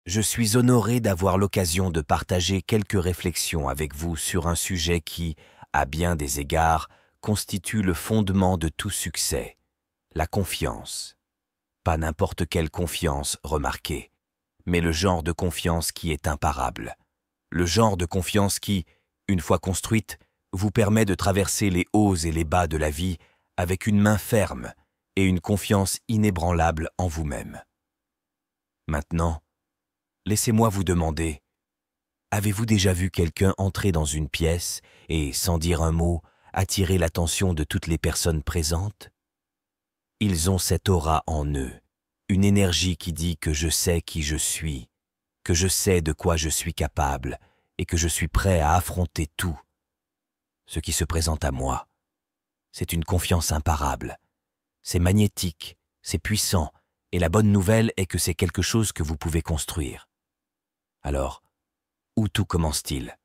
Je suis honoré d'avoir l'occasion de partager quelques réflexions avec vous sur un sujet qui, à bien des égards, constitue le fondement de tout succès, la confiance. Pas n'importe quelle confiance, remarquez, mais le genre de confiance qui est imparable. Le genre de confiance qui, une fois construite, vous permet de traverser les hauts et les bas de la vie avec une main ferme et une confiance inébranlable en vous-même. Maintenant, laissez-moi vous demander, avez-vous déjà vu quelqu'un entrer dans une pièce et, sans dire un mot, attirer l'attention de toutes les personnes présentes? Ils ont cette aura en eux, une énergie qui dit que je sais qui je suis, que je sais de quoi je suis capable et que je suis prêt à affronter tout. Ce qui se présente à moi, c'est une confiance imparable. C'est magnétique, c'est puissant, et la bonne nouvelle est que c'est quelque chose que vous pouvez construire. Alors, où tout commence-t-il?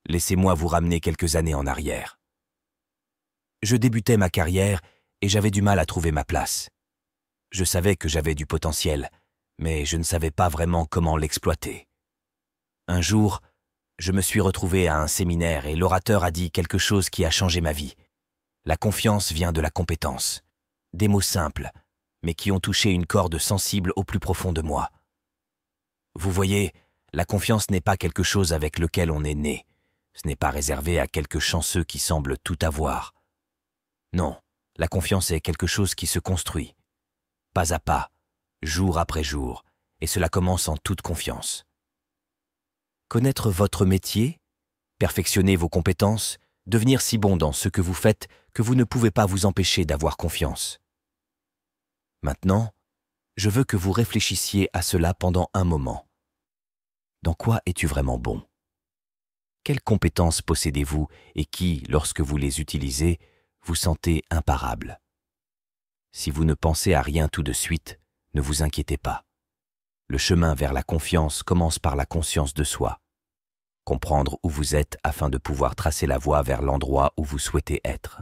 Laissez-moi vous ramener quelques années en arrière. Je débutais ma carrière et j'avais du mal à trouver ma place. Je savais que j'avais du potentiel, mais je ne savais pas vraiment comment l'exploiter. Un jour, je me suis retrouvé à un séminaire et l'orateur a dit quelque chose qui a changé ma vie. La confiance vient de la compétence. Des mots simples, mais qui ont touché une corde sensible au plus profond de moi. Vous voyez, la confiance n'est pas quelque chose avec lequel on est né. Ce n'est pas réservé à quelques chanceux qui semblent tout avoir. Non, la confiance est quelque chose qui se construit, pas à pas, jour après jour, et cela commence en toute confiance. Connaître votre métier, perfectionner vos compétences, devenir si bon dans ce que vous faites que vous ne pouvez pas vous empêcher d'avoir confiance. Maintenant, je veux que vous réfléchissiez à cela pendant un moment. Dans quoi es-tu vraiment bon? Quelles compétences possédez-vous et qui, lorsque vous les utilisez, vous sentez imparables? Si vous ne pensez à rien tout de suite, ne vous inquiétez pas. Le chemin vers la confiance commence par la conscience de soi. Comprendre où vous êtes afin de pouvoir tracer la voie vers l'endroit où vous souhaitez être.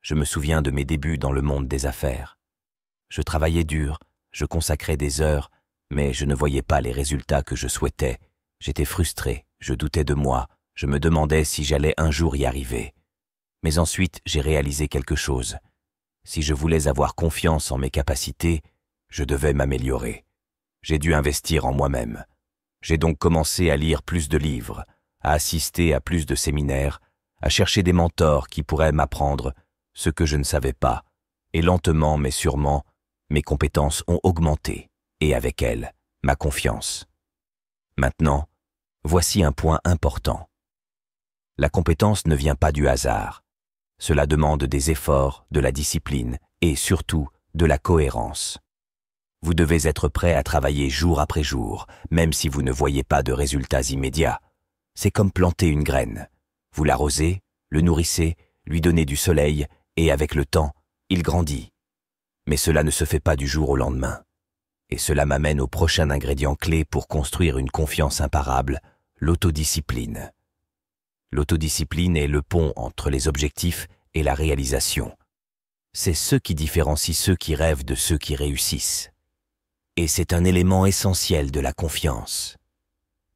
Je me souviens de mes débuts dans le monde des affaires. Je travaillais dur, je consacrais des heures, mais je ne voyais pas les résultats que je souhaitais. J'étais frustré, je doutais de moi, je me demandais si j'allais un jour y arriver. Mais ensuite, j'ai réalisé quelque chose. Si je voulais avoir confiance en mes capacités, je devais m'améliorer. J'ai dû investir en moi-même. J'ai donc commencé à lire plus de livres, à assister à plus de séminaires, à chercher des mentors qui pourraient m'apprendre ce que je ne savais pas. Et lentement mais sûrement, mes compétences ont augmenté, et avec elles, ma confiance. Maintenant, voici un point important. La compétence ne vient pas du hasard. Cela demande des efforts, de la discipline et surtout de la cohérence. Vous devez être prêt à travailler jour après jour, même si vous ne voyez pas de résultats immédiats. C'est comme planter une graine. Vous l'arrosez, le nourrissez, lui donnez du soleil et avec le temps, il grandit. Mais cela ne se fait pas du jour au lendemain. Et cela m'amène au prochain ingrédient clé pour construire une confiance imparable, l'autodiscipline. L'autodiscipline est le pont entre les objectifs et la réalisation. C'est ce qui différencie ceux qui rêvent de ceux qui réussissent. Et c'est un élément essentiel de la confiance.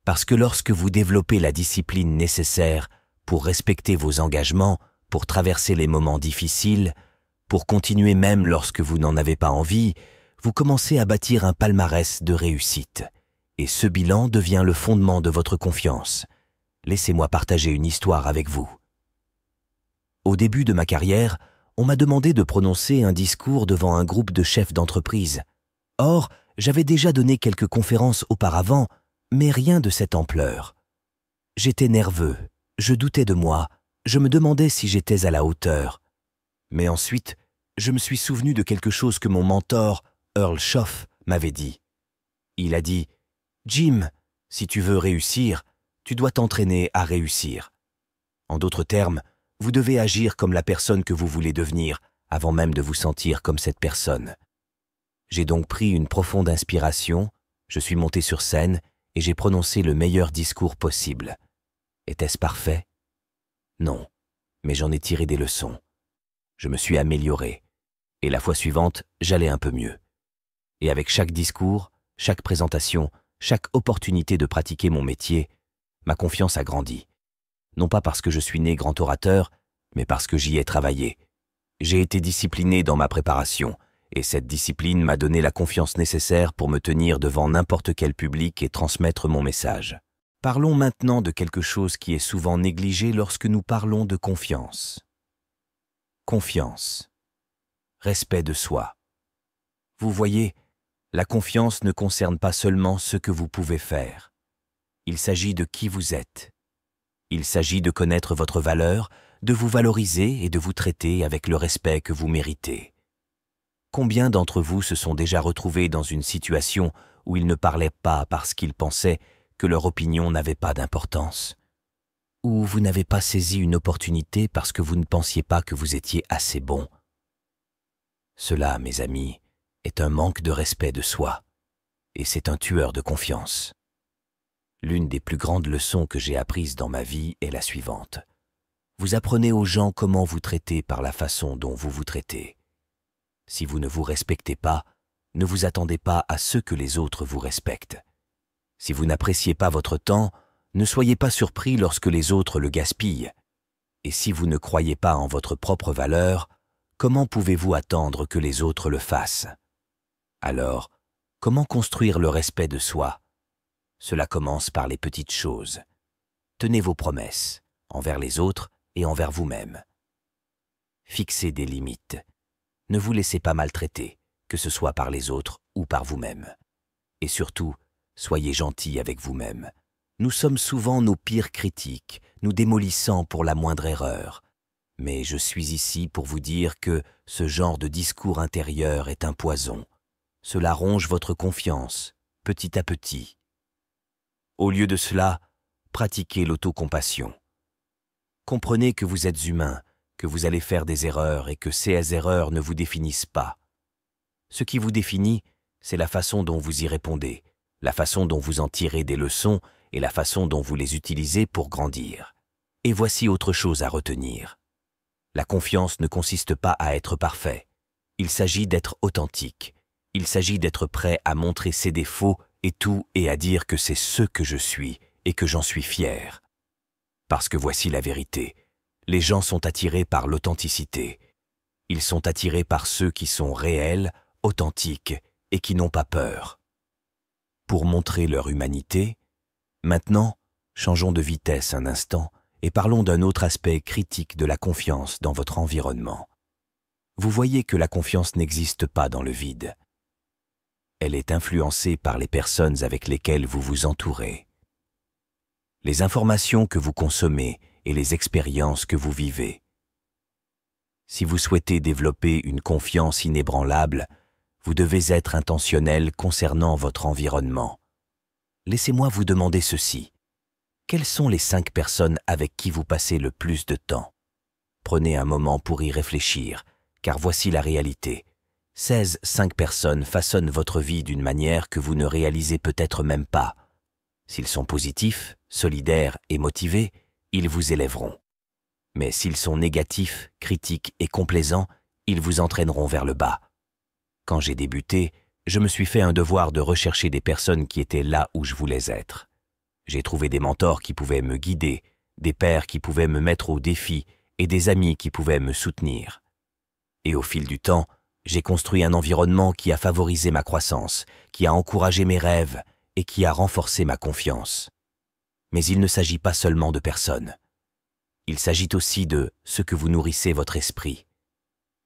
Parce que lorsque vous développez la discipline nécessaire pour respecter vos engagements, pour traverser les moments difficiles, pour continuer même lorsque vous n'en avez pas envie, vous commencez à bâtir un palmarès de réussite. Et ce bilan devient le fondement de votre confiance. Laissez-moi partager une histoire avec vous. Au début de ma carrière, on m'a demandé de prononcer un discours devant un groupe de chefs d'entreprise. Or, j'avais déjà donné quelques conférences auparavant, mais rien de cette ampleur. J'étais nerveux, je doutais de moi, je me demandais si j'étais à la hauteur. Mais ensuite, je me suis souvenu de quelque chose que mon mentor, Earl Schoff, m'avait dit. Il a dit « Jim, si tu veux réussir, tu dois t'entraîner à réussir. » En d'autres termes, vous devez agir comme la personne que vous voulez devenir, avant même de vous sentir comme cette personne. J'ai donc pris une profonde inspiration, je suis monté sur scène et j'ai prononcé le meilleur discours possible. Était-ce parfait? Non, mais j'en ai tiré des leçons. Je me suis amélioré, et la fois suivante, j'allais un peu mieux. Et avec chaque discours, chaque présentation, chaque opportunité de pratiquer mon métier, ma confiance a grandi. Non pas parce que je suis né grand orateur, mais parce que j'y ai travaillé. J'ai été discipliné dans ma préparation, et cette discipline m'a donné la confiance nécessaire pour me tenir devant n'importe quel public et transmettre mon message. Parlons maintenant de quelque chose qui est souvent négligé lorsque nous parlons de confiance. Confiance. Respect de soi. Vous voyez, la confiance ne concerne pas seulement ce que vous pouvez faire. Il s'agit de qui vous êtes. Il s'agit de connaître votre valeur, de vous valoriser et de vous traiter avec le respect que vous méritez. Combien d'entre vous se sont déjà retrouvés dans une situation où ils ne parlaient pas parce qu'ils pensaient que leur opinion n'avait pas d'importance? Ou vous n'avez pas saisi une opportunité parce que vous ne pensiez pas que vous étiez assez bon? Cela, mes amis, est un manque de respect de soi, et c'est un tueur de confiance. L'une des plus grandes leçons que j'ai apprises dans ma vie est la suivante. Vous apprenez aux gens comment vous traiter par la façon dont vous vous traitez. Si vous ne vous respectez pas, ne vous attendez pas à ce que les autres vous respectent. Si vous n'appréciez pas votre temps, ne soyez pas surpris lorsque les autres le gaspillent. Et si vous ne croyez pas en votre propre valeur, comment pouvez-vous attendre que les autres le fassent? Alors, comment construire le respect de soi? Cela commence par les petites choses. Tenez vos promesses, envers les autres et envers vous-même. Fixez des limites. Ne vous laissez pas maltraiter, que ce soit par les autres ou par vous-même. Et surtout, soyez gentil avec vous-même. Nous sommes souvent nos pires critiques, nous démolissant pour la moindre erreur. Mais je suis ici pour vous dire que ce genre de discours intérieur est un poison. Cela ronge votre confiance, petit à petit. Au lieu de cela, pratiquez l'autocompassion. Comprenez que vous êtes humain, que vous allez faire des erreurs et que ces erreurs ne vous définissent pas. Ce qui vous définit, c'est la façon dont vous y répondez, la façon dont vous en tirez des leçons et la façon dont vous les utilisez pour grandir. Et voici autre chose à retenir. La confiance ne consiste pas à être parfait. Il s'agit d'être authentique. Il s'agit d'être prêt à montrer ses défauts et à dire que c'est ce que je suis et que j'en suis fier. Parce que voici la vérité. Les gens sont attirés par l'authenticité. Ils sont attirés par ceux qui sont réels, authentiques et qui n'ont pas peur. Pour montrer leur humanité, maintenant, changeons de vitesse un instant et parlons d'un autre aspect critique de la confiance dans votre environnement. Vous voyez que la confiance n'existe pas dans le vide. Elle est influencée par les personnes avec lesquelles vous vous entourez. Les informations que vous consommez et les expériences que vous vivez. Si vous souhaitez développer une confiance inébranlable, vous devez être intentionnel concernant votre environnement. Laissez-moi vous demander ceci. Quelles sont les 5 personnes avec qui vous passez le plus de temps? Prenez un moment pour y réfléchir, car voici la réalité. 5 personnes façonnent votre vie d'une manière que vous ne réalisez peut-être même pas. S'ils sont positifs, solidaires et motivés, ils vous élèveront. Mais s'ils sont négatifs, critiques et complaisants, ils vous entraîneront vers le bas. Quand j'ai débuté, je me suis fait un devoir de rechercher des personnes qui étaient là où je voulais être. J'ai trouvé des mentors qui pouvaient me guider, des pairs qui pouvaient me mettre au défi et des amis qui pouvaient me soutenir. Et au fil du temps, j'ai construit un environnement qui a favorisé ma croissance, qui a encouragé mes rêves et qui a renforcé ma confiance. Mais il ne s'agit pas seulement de personnes. Il s'agit aussi de ce que vous nourrissez votre esprit.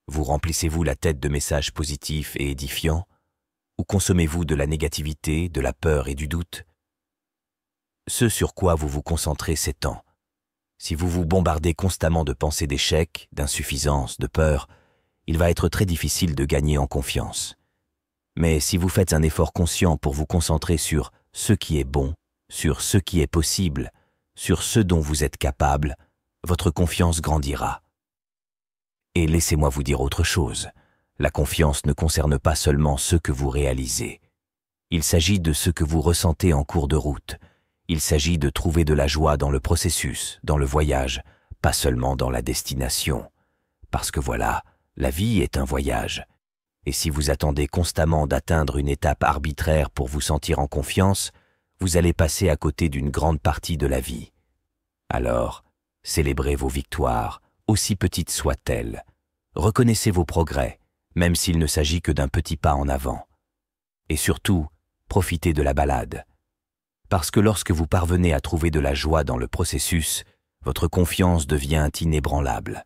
Vous remplissez-vous la tête de messages positifs et édifiants, ou consommez-vous de la négativité, de la peur et du doute? Ce sur quoi vous vous concentrez s'étend. Si vous vous bombardez constamment de pensées d'échec, d'insuffisance, de peur, il va être très difficile de gagner en confiance. Mais si vous faites un effort conscient pour vous concentrer sur ce qui est bon, sur ce qui est possible, sur ce dont vous êtes capable, votre confiance grandira. Et laissez-moi vous dire autre chose. La confiance ne concerne pas seulement ce que vous réalisez. Il s'agit de ce que vous ressentez en cours de route. Il s'agit de trouver de la joie dans le processus, dans le voyage, pas seulement dans la destination. Parce que voilà, la vie est un voyage. Et si vous attendez constamment d'atteindre une étape arbitraire pour vous sentir en confiance, vous allez passer à côté d'une grande partie de la vie. Alors, célébrez vos victoires, aussi petites soient-elles. Reconnaissez vos progrès, même s'il ne s'agit que d'un petit pas en avant. Et surtout, profitez de la balade. Parce que lorsque vous parvenez à trouver de la joie dans le processus, votre confiance devient inébranlable.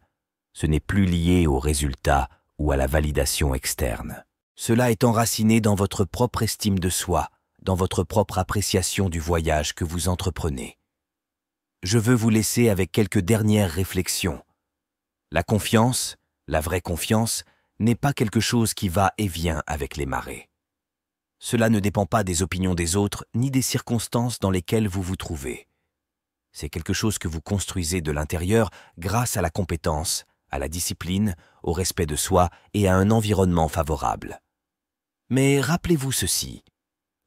Ce n'est plus lié au résultat ou à la validation externe. Cela est enraciné dans votre propre estime de soi, dans votre propre appréciation du voyage que vous entreprenez. Je veux vous laisser avec quelques dernières réflexions. La confiance, la vraie confiance, n'est pas quelque chose qui va et vient avec les marées. Cela ne dépend pas des opinions des autres ni des circonstances dans lesquelles vous vous trouvez. C'est quelque chose que vous construisez de l'intérieur grâce à la compétence, à la discipline, au respect de soi et à un environnement favorable. Mais rappelez-vous ceci,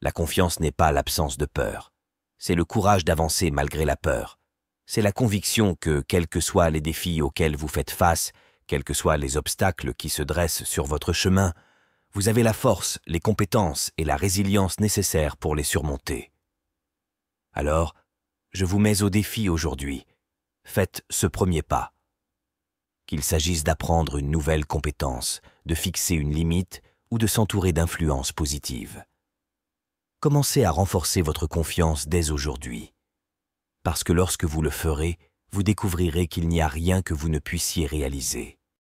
la confiance n'est pas l'absence de peur. C'est le courage d'avancer malgré la peur. C'est la conviction que, quels que soient les défis auxquels vous faites face, quels que soient les obstacles qui se dressent sur votre chemin, vous avez la force, les compétences et la résilience nécessaires pour les surmonter. Alors, je vous mets au défi aujourd'hui. Faites ce premier pas. Qu'il s'agisse d'apprendre une nouvelle compétence, de fixer une limite ou de s'entourer d'influences positives. Commencez à renforcer votre confiance dès aujourd'hui. Parce que lorsque vous le ferez, vous découvrirez qu'il n'y a rien que vous ne puissiez réaliser.